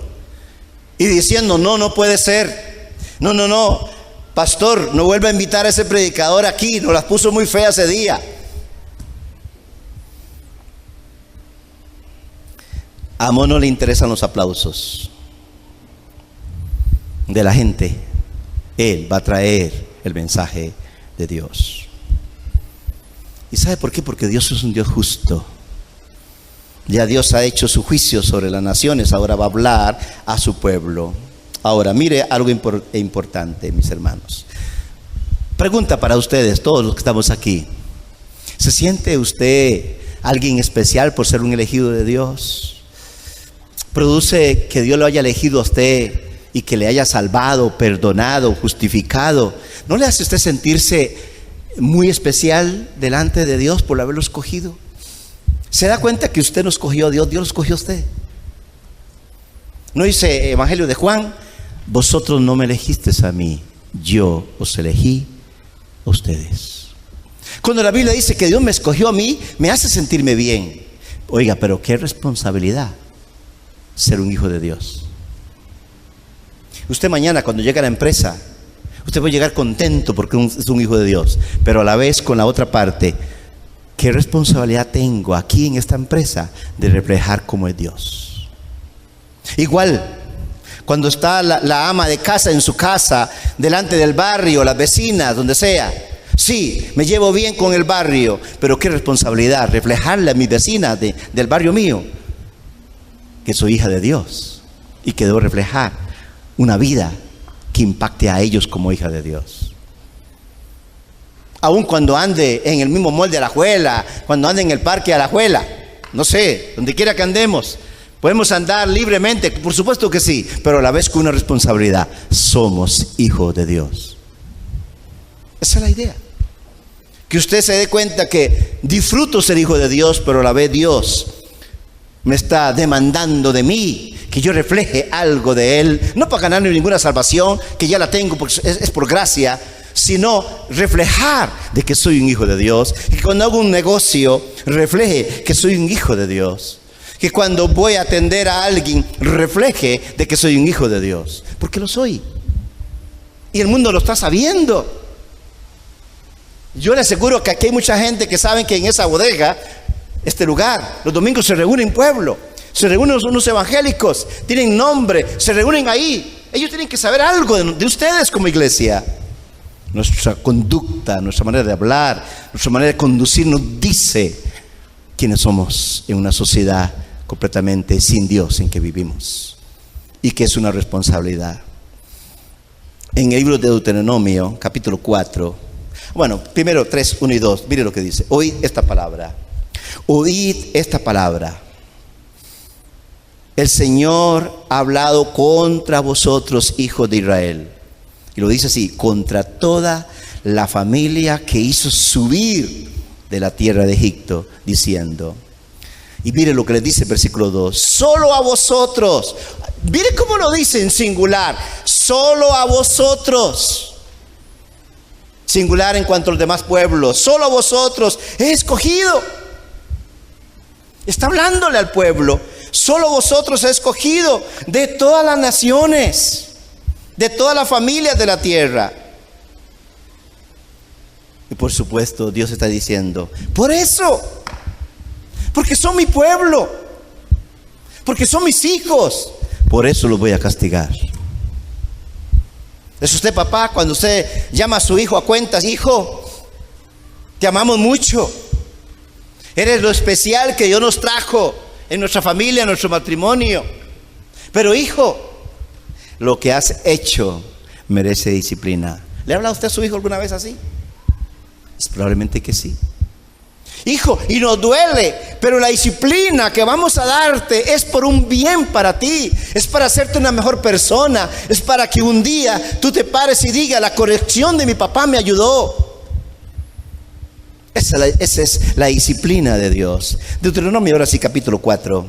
y diciendo, no puede ser. No, pastor, no vuelva a invitar a ese predicador aquí, nos las puso muy fea ese día. A Amós no le interesan los aplausos de la gente. Él va a traer el mensaje de Dios. ¿Y sabe por qué? Porque Dios es un Dios justo. Ya Dios ha hecho su juicio sobre las naciones, ahora va a hablar a su pueblo. Ahora, mire algo importante, mis hermanos. Pregunta para ustedes, todos los que estamos aquí. ¿Se siente usted alguien especial por ser un elegido de Dios? ¿Produce que Dios lo haya elegido a usted y que le haya salvado, perdonado, justificado? ¿No le hace usted sentirse muy especial delante de Dios por haberlo escogido? ¿Se da cuenta que usted no escogió a Dios, Dios lo escogió a usted? ¿No dice Evangelio de Juan? Vosotros no me elegisteis a mí, yo os elegí a ustedes. Cuando la Biblia dice que Dios me escogió a mí, me hace sentirme bien. Oiga, pero qué responsabilidad. ser un hijo de Dios. Usted mañana cuando llegue a la empresa, usted va a llegar contento porque es un hijo de Dios, pero a la vez con la otra parte, ¿qué responsabilidad tengo aquí en esta empresa de reflejar cómo es Dios? Igual, cuando está la ama de casa en su casa, delante del barrio, las vecinas, donde sea. Sí, me llevo bien con el barrio, pero qué responsabilidad reflejarle a mis vecinas del barrio mío que soy hija de Dios y que debo reflejar una vida que impacte a ellos como hija de Dios. Aun cuando ande en el mismo molde Alajuela, cuando ande en el parque Alajuela, no sé, donde quiera que andemos, podemos andar libremente, por supuesto que sí, pero a la vez con una responsabilidad. Somos hijos de Dios. Esa es la idea. Que usted se dé cuenta que disfruto ser hijo de Dios, pero a la vez Dios me está demandando de mí que yo refleje algo de Él, no para ganarme ninguna salvación, que ya la tengo porque es por gracia, sino reflejar de que soy un hijo de Dios. Y cuando hago un negocio, refleje que soy un hijo de Dios. Que cuando voy a atender a alguien, refleje de que soy un hijo de Dios, porque lo soy. Y el mundo lo está sabiendo. Yo le aseguro que aquí hay mucha gente que sabe que en esa bodega, este lugar, los domingos se reúnen pueblo, se reúnen unos evangélicos, tienen nombre, se reúnen ahí. Ellos tienen que saber algo de ustedes como iglesia. Nuestra conducta, nuestra manera de hablar, nuestra manera de conducir nos dice quiénes somos en una sociedad completamente sin Dios en que vivimos, y que es una responsabilidad. En el libro de Deuteronomio, capítulo 4, primero 3, 1 y 2, mire lo que dice. Oíd esta palabra. Oíd esta palabra. El Señor ha hablado contra vosotros, hijos de Israel. Y lo dice así: contra toda la familia que hizo subir de la tierra de Egipto, diciendo. Y mire lo que le dice el versículo 2. Solo a vosotros. Mire cómo lo dice en singular. Solo a vosotros. Singular en cuanto a los demás pueblos. Solo a vosotros he escogido. Está hablándole al pueblo. Solo vosotros he escogido de todas las naciones, de todas las familias de la tierra. Y por supuesto Dios está diciendo, por eso, porque son mi pueblo, porque son mis hijos, por eso los voy a castigar. Es usted, papá, cuando usted llama a su hijo a cuentas: hijo, te amamos mucho, eres lo especial que Dios nos trajo en nuestra familia, en nuestro matrimonio, pero hijo, lo que has hecho merece disciplina. ¿Le ha hablado usted a su hijo alguna vez así? Probablemente que sí. Hijo, y nos duele, pero la disciplina que vamos a darte es por un bien para ti, es para hacerte una mejor persona, es para que un día tú te pares y digas: la corrección de mi papá me ayudó. Esa es la disciplina de Dios. Deuteronomio, ahora sí, capítulo 4,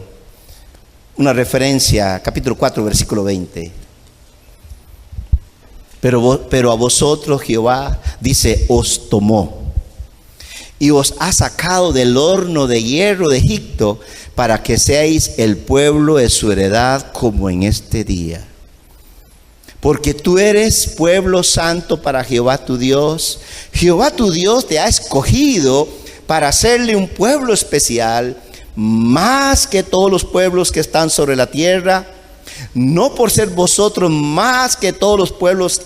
una referencia, capítulo 4, versículo 20. Pero a vosotros Jehová, dice, os tomó y os ha sacado del horno de hierro de Egipto, para que seáis el pueblo de su heredad como en este día. Porque tú eres pueblo santo para Jehová tu Dios. Jehová tu Dios te ha escogido para hacerle un pueblo especial, más que todos los pueblos que están sobre la tierra. No por ser vosotros más que todos los pueblos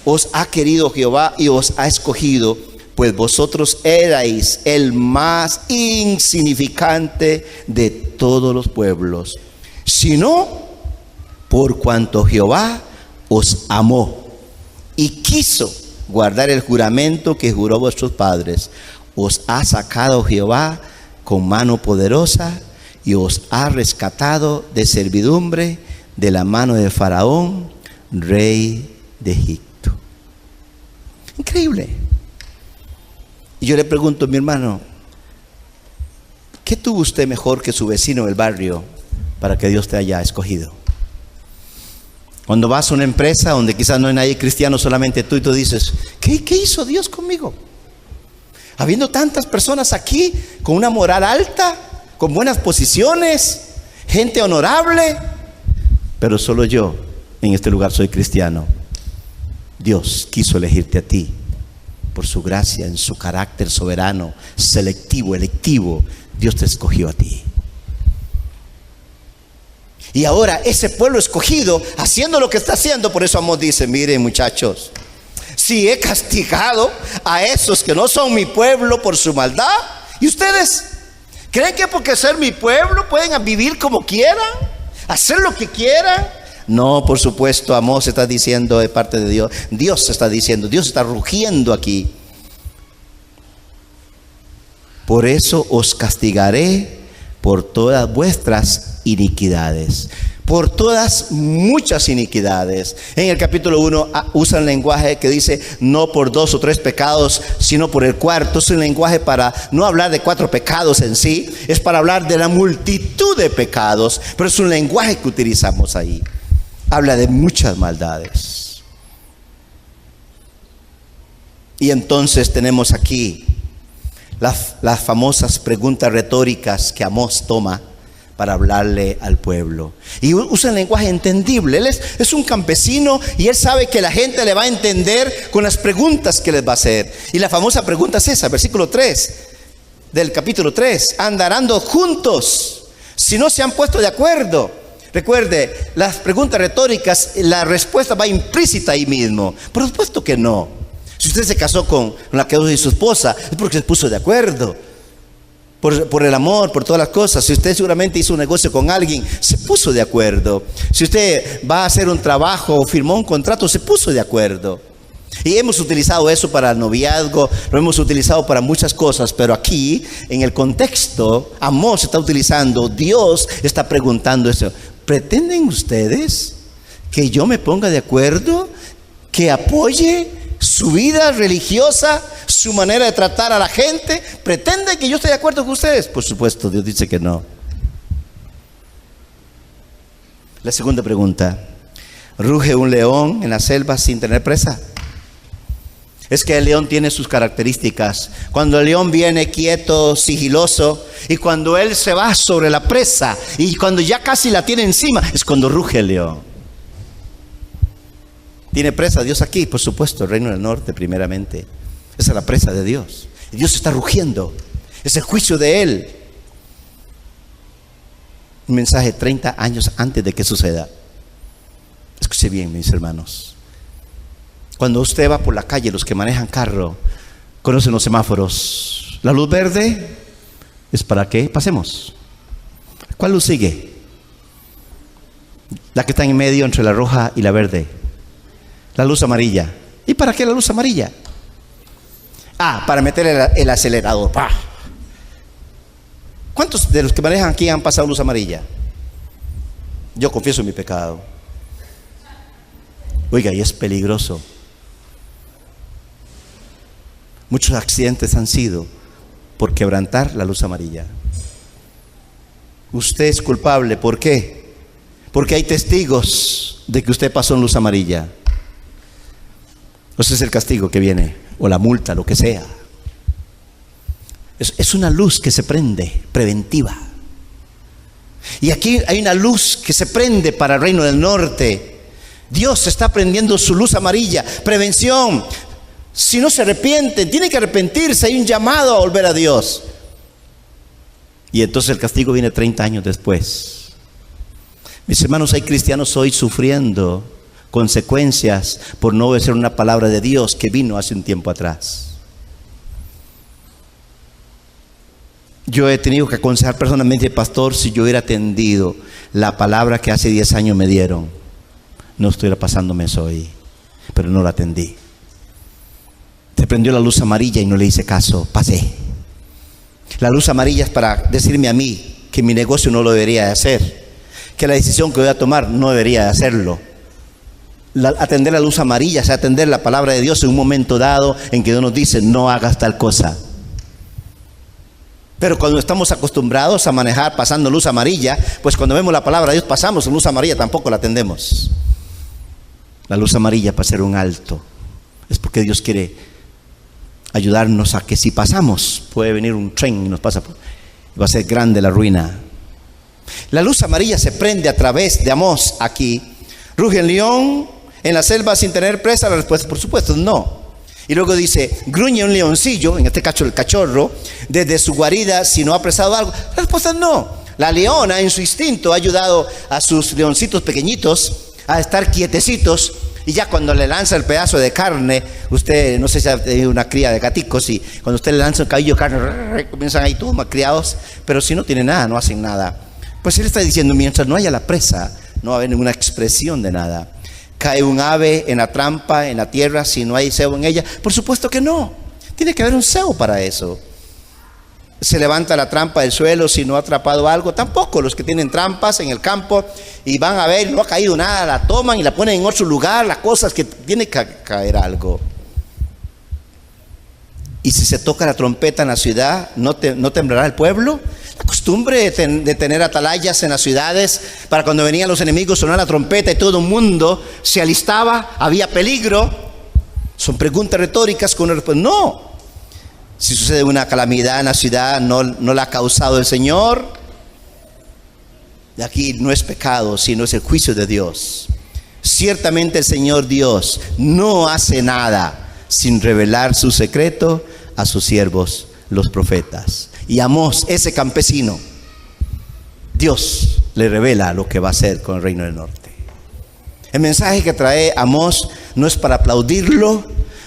os ha querido Jehová y os ha escogido, pues vosotros erais el más insignificante de todos los pueblos, sino por cuanto Jehová os amó y quiso guardar el juramento que juró vuestros padres, os ha sacado Jehová con mano poderosa y os ha rescatado de servidumbre de la mano de Faraón, rey de Egipto. Increíble. Y yo le pregunto a mi hermano, ¿qué tuvo usted mejor que su vecino del barrio para que Dios te haya escogido? Cuando vas a una empresa donde quizás no hay nadie cristiano, solamente tú, y tú dices, ¿qué hizo Dios conmigo? Habiendo tantas personas aquí con una moral alta, con buenas posiciones, gente honorable, pero solo yo en este lugar soy cristiano. Dios quiso elegirte a ti por su gracia, en su carácter soberano, selectivo, electivo. Dios te escogió a ti. Y ahora ese pueblo escogido, haciendo lo que está haciendo, por eso Amós dice: miren, muchachos, si he castigado a esos que no son mi pueblo por su maldad, ¿y ustedes creen que porque ser mi pueblo pueden vivir como quieran, hacer lo que quieran? No, por supuesto, Amós está diciendo de parte de Dios. Dios está diciendo, Dios está rugiendo aquí. Por eso os castigaré por todas vuestras iniquidades, por todas muchas iniquidades. En el capítulo 1 usa el lenguaje que dice no por 2 o 3 pecados, sino por el cuarto. Es un lenguaje para no hablar de 4 pecados en sí, es para hablar de la multitud de pecados, pero es un lenguaje que utilizamos ahí. Habla de muchas maldades. Y entonces tenemos aquí las famosas preguntas retóricas que Amós toma para hablarle al pueblo. Y usa el lenguaje entendible. Él es un campesino y él sabe que la gente le va a entender con las preguntas que les va a hacer. Y la famosa pregunta es esa, versículo 3 del capítulo 3. ¿Andarán juntos si no se han puesto de acuerdo? Recuerde, las preguntas retóricas, la respuesta va implícita ahí mismo. Por supuesto que no. Si usted se casó con la que es su esposa, es porque se puso de acuerdo. Por el amor, por todas las cosas. Si usted seguramente hizo un negocio con alguien, se puso de acuerdo. Si usted va a hacer un trabajo o firmó un contrato, se puso de acuerdo. Y hemos utilizado eso para el noviazgo, lo hemos utilizado para muchas cosas, pero aquí, en el contexto, Amós está utilizando, Dios está preguntando eso. ¿Pretenden ustedes que yo me ponga de acuerdo, que apoye su vida religiosa, su manera de tratar a la gente? ¿Pretenden que yo esté de acuerdo con ustedes? Por supuesto, Dios dice que no. La segunda pregunta: ¿ruge un león en la selva sin tener presa? Es que el león tiene sus características. Cuando el león viene quieto, sigiloso, y cuando él se va sobre la presa, y cuando ya casi la tiene encima, es cuando ruge el león. ¿Tiene presa Dios aquí? Por supuesto, el reino del norte primeramente. Esa es la presa de Dios. Y Dios está rugiendo. Es el juicio de Él. Un mensaje 30 años antes de que suceda. Escuche bien, mis hermanos. Cuando usted va por la calle, los que manejan carro conocen los semáforos. La luz verde es para que pasemos. ¿Cuál luz sigue? La que está en medio entre la roja y la verde. La luz amarilla. ¿Y para qué la luz amarilla? Para meter el acelerador. ¿Cuántos de los que manejan aquí han pasado luz amarilla? Yo confieso mi pecado. Oiga, y es peligroso. Muchos accidentes han sido por quebrantar la luz amarilla. Usted es culpable. ¿Por qué? Porque hay testigos de que usted pasó en luz amarilla. Ese es el castigo que viene, o la multa, lo que sea. Es una luz que se prende, preventiva. Y aquí hay una luz que se prende para el reino del norte. Dios está prendiendo su luz amarilla, prevención. Si no se arrepienten, tienen que arrepentirse, hay un llamado a volver a Dios. Y entonces el castigo viene 30 años después. Mis hermanos, hay cristianos hoy sufriendo consecuencias por no obedecer una palabra de Dios que vino hace un tiempo atrás. Yo he tenido que aconsejar personalmente, pastor, si yo hubiera atendido la palabra que hace 10 años me dieron, no estuviera pasándome eso hoy, pero no la atendí. Se prendió la luz amarilla y no le hice caso, pasé. La luz amarilla es para decirme a mí que mi negocio no lo debería de hacer, que la decisión que voy a tomar no debería de hacerlo. Atender la luz amarilla es atender la palabra de Dios en un momento dado en que Dios nos dice no hagas tal cosa. Pero cuando estamos acostumbrados a manejar pasando luz amarilla, pues cuando vemos la palabra de Dios pasamos en luz amarilla, tampoco la atendemos. La luz amarilla para hacer un alto es porque Dios quiere ayudarnos a que si pasamos, puede venir un tren y nos pasa, va a ser grande la ruina. La luz amarilla se prende a través de Amós aquí. ¿Ruge el león en la selva sin tener presa? La respuesta, por supuesto, no. Y luego dice, gruñe un leoncillo, en este caso el cachorro, desde su guarida si no ha apresado algo. La respuesta es no. La leona en su instinto ha ayudado a sus leoncitos pequeñitos a estar quietecitos, y ya cuando le lanza el pedazo de carne, usted, no sé si ha tenido una cría de gaticos, y cuando usted le lanza un cabello de carne, comienzan ahí todos malcriados, pero si no tiene nada, no hacen nada. Pues él está diciendo, mientras no haya la presa, no va a haber ninguna expresión de nada. ¿Cae un ave en la trampa, en la tierra, si no hay cebo en ella? Por supuesto que no. Tiene que haber un cebo para eso. ¿Se levanta la trampa del suelo si no ha atrapado algo? Tampoco. Los que tienen trampas en el campo y van a ver, no ha caído nada, la toman y la ponen en otro lugar. La cosa es que tiene que caer algo. Y si se toca la trompeta en la ciudad, ¿no temblará el pueblo? La costumbre de tener atalayas en las ciudades para cuando venían los enemigos sonar la trompeta y todo el mundo se alistaba, había peligro. Son preguntas retóricas con una respuesta. No. Si sucede una calamidad en la ciudad, no la ha causado el Señor. De aquí no es pecado, sino es el juicio de Dios. Ciertamente el Señor Dios no hace nada sin revelar su secreto a sus siervos, los profetas. Y Amós, ese campesino, Dios le revela lo que va a hacer con el reino del norte. El mensaje que trae Amós no es para aplaudirlo,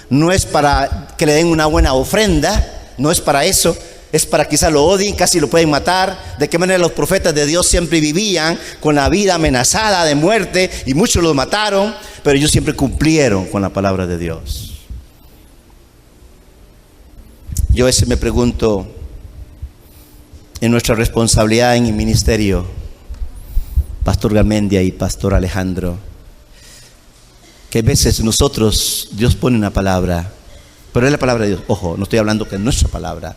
no es para que le den una buena ofrenda, no es para eso, es para quizá lo odien, casi lo pueden matar. De qué manera los profetas de Dios siempre vivían con la vida amenazada de muerte, y muchos los mataron, pero ellos siempre cumplieron con la palabra de Dios. Yo a veces me pregunto, en nuestra responsabilidad en el ministerio, Pastor Garmendia y Pastor Alejandro, que a veces nosotros, Dios pone una palabra, pero es la palabra de Dios. Ojo, no estoy hablando que es nuestra palabra,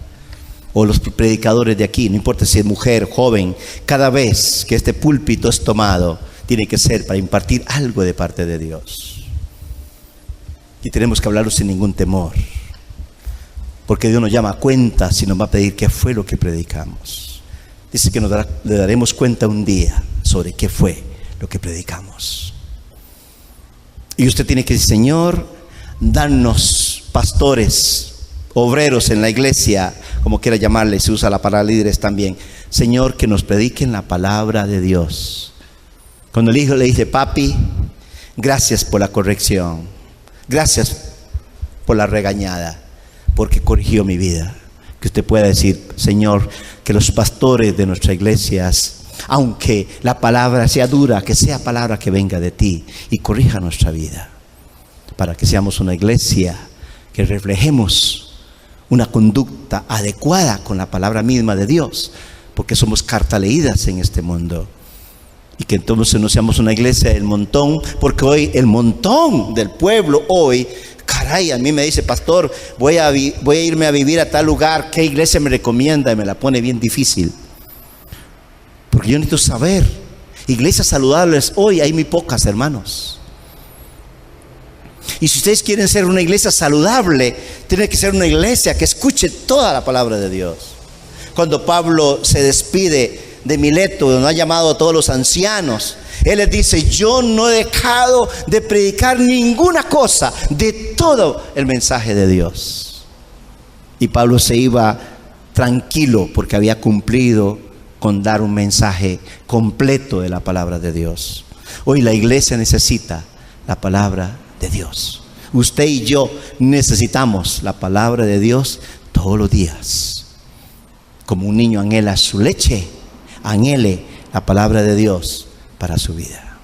o los predicadores de aquí, no importa si es mujer, joven, cada vez que este púlpito es tomado, tiene que ser para impartir algo de parte de Dios. Y tenemos que hablarlo sin ningún temor, porque Dios nos llama a cuentas y nos va a pedir qué fue lo que predicamos. Dice que le daremos cuenta un día sobre qué fue lo que predicamos. Y usted tiene que decir, Señor, danos pastores, obreros en la iglesia, como quiera llamarle, se usa la palabra líderes también. Señor, que nos prediquen la palabra de Dios. Cuando el hijo le dice, papi, gracias por la corrección, gracias por la regañada, porque corrigió mi vida. Que usted pueda decir, Señor, que los pastores de nuestras iglesias, aunque la palabra sea dura, que sea palabra que venga de ti y corrija nuestra vida, para que seamos una iglesia que reflejemos una conducta adecuada con la palabra misma de Dios, porque somos cartas leídas en este mundo. Y que entonces no seamos una iglesia del montón, porque hoy el montón del pueblo hoy, caray, a mí me dice, pastor, voy a irme a vivir a tal lugar, ¿qué iglesia me recomienda? Y me la pone bien difícil, porque yo necesito saber. Iglesias saludables hoy hay muy pocas, hermanos. Y si ustedes quieren ser una iglesia saludable, tiene que ser una iglesia que escuche toda la palabra de Dios. Cuando Pablo se despide de Mileto, donde ha llamado a todos los ancianos, él les dice, yo no he dejado de predicar ninguna cosa de todo el mensaje de Dios. Y Pablo se iba tranquilo porque había cumplido con dar un mensaje completo de la palabra de Dios. Hoy la iglesia necesita la palabra de Dios. Usted y yo necesitamos la palabra de Dios todos los días. Como un niño anhela su leche, anhele la palabra de Dios para su vida.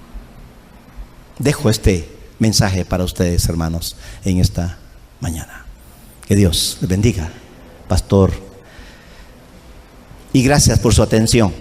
Dejo este mensaje para ustedes, hermanos, en esta mañana. Que Dios les bendiga, pastor. Y gracias por su atención.